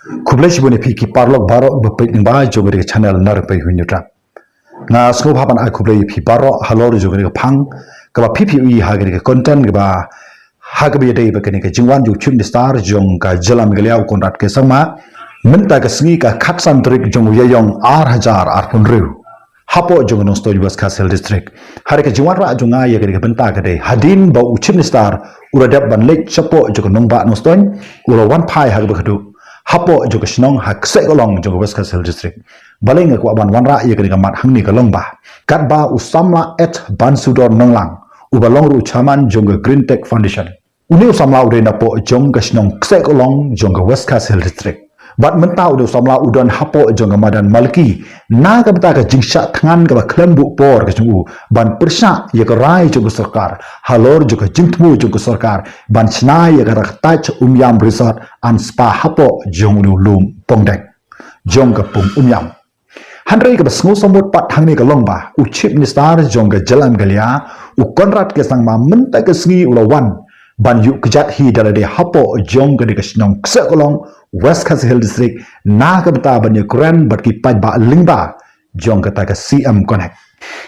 Kublai sibuni piki parlok barok bepek ning ba jogri channel nar pe hunyutra nga sko hapan a kublai pi barok halor jogri phang ka ba ppi hagri ka content ka ba hagbi dei ba kani ka jingwan ju chim star jong ka jalam galiaw konrat ke sama minta ka sngi ka khatsan trik jong yayong ar pun riu hapo jong no sto US Castle district har ka jingwan ra jonga ya ka benta ka dei hadin ba u chim star uradap ban lek chapo jong nong ba no stoin ura wan phai hagbi khadu hapo juga senong hak sekolong juga West Castle district baleng aku aban wanra ia kena mat hangni kalong ba kat ba usamla et bansudor nonglang ubalong ru chaman juga Green Tech Foundation uni usamla ude napo jong senong sekolong juga West Castle district bat mentau ude usamla udon hapo juga madan malki na ka beta ka jingsha thangan ka klembu por ka jungu ban persha ia ka rai juga sarkar halor juga jingtmu juga sarkar ban chna ia ka raktaj umyam resort an spa hapo jong nu lum pongdek jong ka pum umyam handrai ka basngo samut pat hangni ka longba u chief minister jong ka jalan galia u konrad ke sangma menta ka sngi ulawan ban yu kejat hi dalade hapo jong ka de ka snong ksekolong West Castle district na ka beta ban kuran bat ki paj ba lingba jong ka ta ka CM connect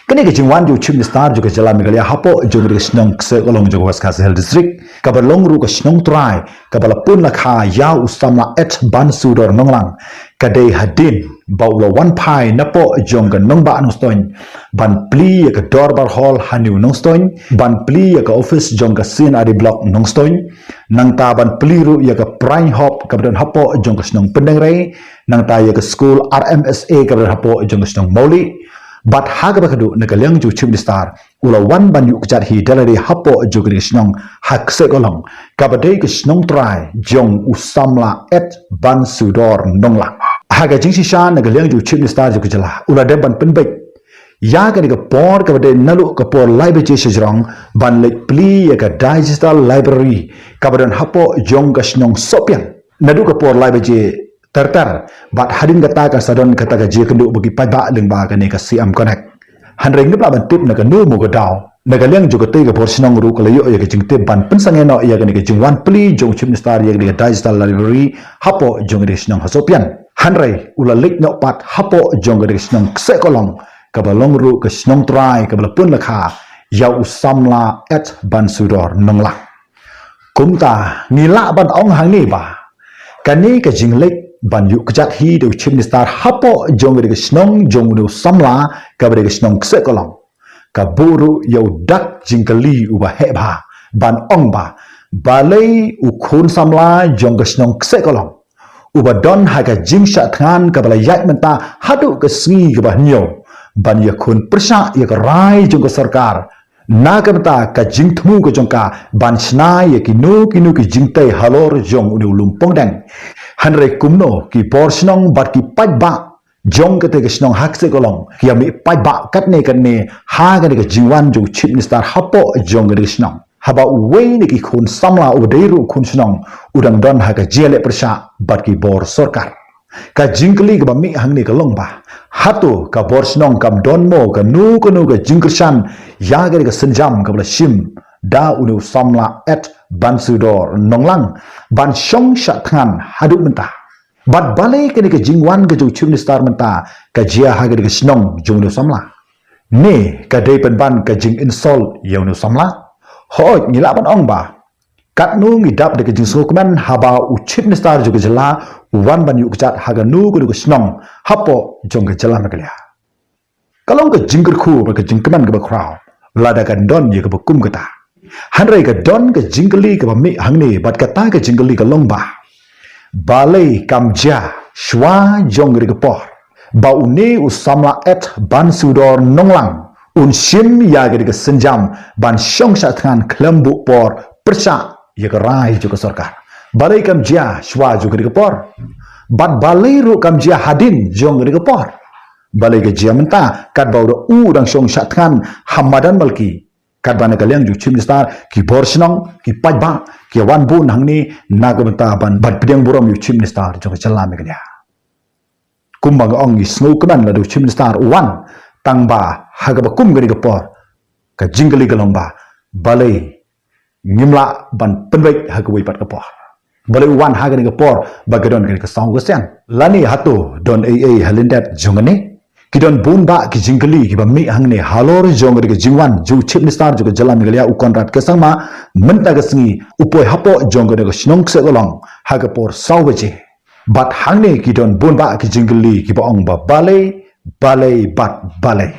kani ka jingwan ju chief minister ju ka jalan galia hapo jong ka snong ksekolong jong West Castle district ka balong ru ka snong trai ka balapun la kha ya usama et ban sudor nonglang kadai hadin baula wan pai napo jong ka nongba nostoin ban pli ka dorbar hall hanu nostoin ban pli ka office jong ka sin ari block nostoin nang ta ban pli ru ya ka prime hop ka dan hapo jong ka snong pendeng rei nang ta ya ka school RMSA ka dan hapo jong ka snong mauli bat haga bakadu nagalyang ju chim star ula wan ban yu kjat hi dalari hapo jogri snong hak sekolong kabadai ke snong trai jong usamla et ban sudor nongla haga jingsi sha nagalyang ju chim star ju kjala ula de ban penbek ya ka ni ka por kabadai nalu ka por library je sejrong ban lek pli ya ka digital library kabadan hapo jong ka snong sopian nadu ka por library je tertar bat hadin kata ka sadon kata ka je kendu bagi pajak lengba ka ne ka CM connect hanreng ngepla ban tip na ka nu mo ka daw na ka leng juga te ka porsinong ru ka layo ya ka jing tip ban pensange no ya ka ne ka jing wan pli jong chim star ya ka digital library hapo jong de snong hasopian hanrei ula lek no pat hapo jong de snong ksekolong ka balong ru ka snong trai ka balapun lakha ya usamla et ban sudor nongla kumta ngila ban ong hang ni ba kani ka jinglek ban yu kjat hi de chim star hapo jong de snong jong nu samla ka de snong ksekolong ka buru yau dak jingkali uba heba ban ong ba balai u khun samla jong de snong ksekolong uba don ha ka jingsha than ka bala yak menta hadu ka sngi ka ba nyo ban ya khun persha ya ka rai jong ka sarkar na ka menta ka jingthmu ka jong ka ban chna ya ki nu ki jingtai halor jong u lumpong dang hanrei kumno ki porsinong bat ki pajba jong kate ke snong hakse kolong ki ami pajba katne ha ga ke jingwan jo chip ni star hapo jong ke snong haba wei ni ki khun samla u deiru khun snong udang don ha ka jele persha bat ki bor sarkar ka jingkli ga mi hangni ka long ba hatu ka bor snong kam don mo ka nu ka jingkrshan ya ga ke senjam ka bla shim da unu samla et bansudor nonglang ban shong shatngan hadu mentah bat balai ke ke jingwan ke ju chim star menta ka jia ha ke snong junu samla ne ka dei pen ban ka jing insol yunu samla hoi ngila ban ong ba kat nu ngi dap de ke jing sokman haba u chim star ju ke jala wan ban yu kjat ha ga nu ke snong hapo jong ke jala magelia kalong ke jingker khu ba ke jingkeman ke ba kraw lada kan don ye ke kum kata hanrei ka don ka jingli ka mi hangni bat kata ka jingli ka longba balai kamja shwa jongri ka por ba uni usamla et ban sudor nonglang un shim ya ga ka senjam ban shong sha than klembu por persha ya ka rai ju ka sarkar balai kamja shwa jongri ka por bat balai ru kamja hadin jongri ka por balai ka jamenta kat ba u dang shong sha than hamadan malki kadbana kalyang ju chim star ki borsinong ki pajba ki wan bun hangni nagamta ban bat pideng buram yu chim star jo chala me kanya kumbang ong is snow kanan la du chim star wan tangba haga ba kum gari gapor ka jingli galomba balai ngimla ban penwek haga wi pat gapor boleh wan hagen ke por bagadon ke song gesen lani hatu don halindat jungane kidon bunba ki jingli ki bami hangne halor jong ke jingwan ju chip minister ju jalan galia ukonrat ke sangma menta gasngi upoi hapo jong ke snong se golong haga por sawje bat hangne kidon bunba ki jingli ki ba ong ba balai bat balai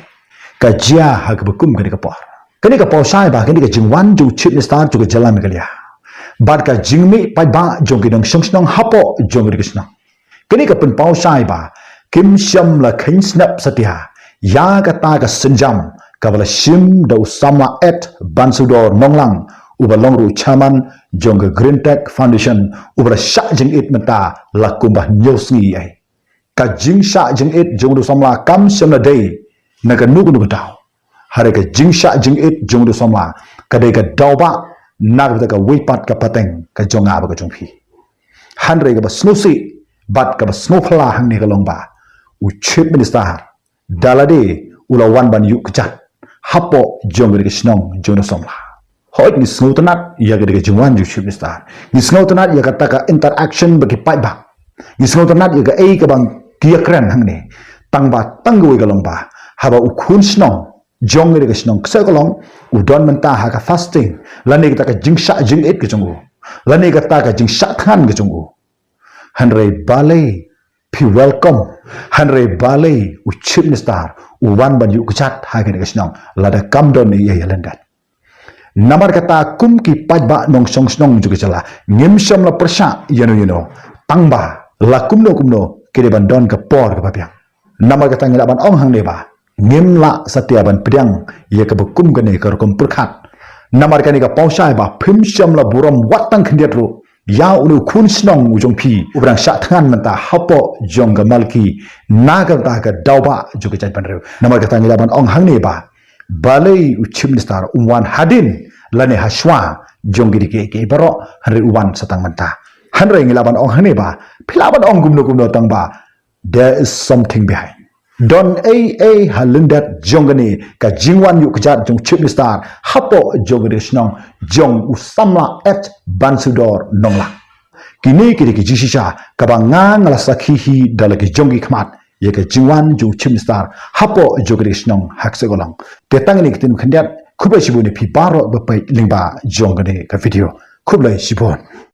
kajia haga bukum ke por kini ka por sai ba kini ke jingwan ju chip minister ju jalan galia bat ka jingmi pai ba jong kidong song hapo jong ke snong kini ka pen pau sai ba kim syam la khin snap satia ya kata ka senjam kabala shim do sama et bansudor nonglang ubalong ru chaman jong green tech foundation ubra sha jing it mata la kumbah nyosngi ai ka jing sha jing it jong do samla kam syam la dei naga nugu nugu daw hare ka jing sha jing it jong do samla ka dei ka dawba nag ka wipat ka pateng ka jonga ba ka jongphi hanre ka snusi bat ka snufla hang ni ka longba Chief Minister dalade ulawan ban yuk kejat hapo jong gede snong jono somla hoit ni snoutanat ya gede jingwan ju Chief Minister ni snoutanat ya kata ka interaction bagi paiba ni snoutanat ya ga ka bang kiakran hangne tangba tangwe galongba haba ukun snong jong gede snong kse galong udon menta ha ka fasting lani kata ka jingsha jing et ke jongo lani kata ka jingsha than ke jongo hanre balai pi welcome hanre balai u Chief Minister uwan ban yu kechat hagen kesnong lada kamdon ni ya landat namar kata kum ki pajba nong song snong juga cala ngimsam la persha yano tangba la kumno kire bandon ke por ke papiang namar kata ngila ban ong hang leba ngimla satia ban pedang ya ke bekum gane ke kum perkhat namar kani ka pausai ba phimsam la buram watang khendiat ru ya ulu kun snong ujong pi ubrang sya tangan menta hapo jong gamalki naga ta ka dauba juga cai panrew namar kata ngila ban ong hang ne ba balai u Chief Minister umwan hadin lane haswa jong gidi ke baro hanre uwan satang menta hanre ngila ban ong hang ne ba philaban ong gumno tang ba there is something behind don halindat jongani ka jingwan yu kejat jong Chief Minister hapo jogre snong jong usamla et bansudor nongla kini ki jisisha kabanga ngala sakhihi dalaki jongi khmat ye ka jingwan jong Chief Minister hapo jogre snong hakse golang tetang ni kitin khandiat khubai sibuni phi baro bapai lingba jongani ka video khublai sibon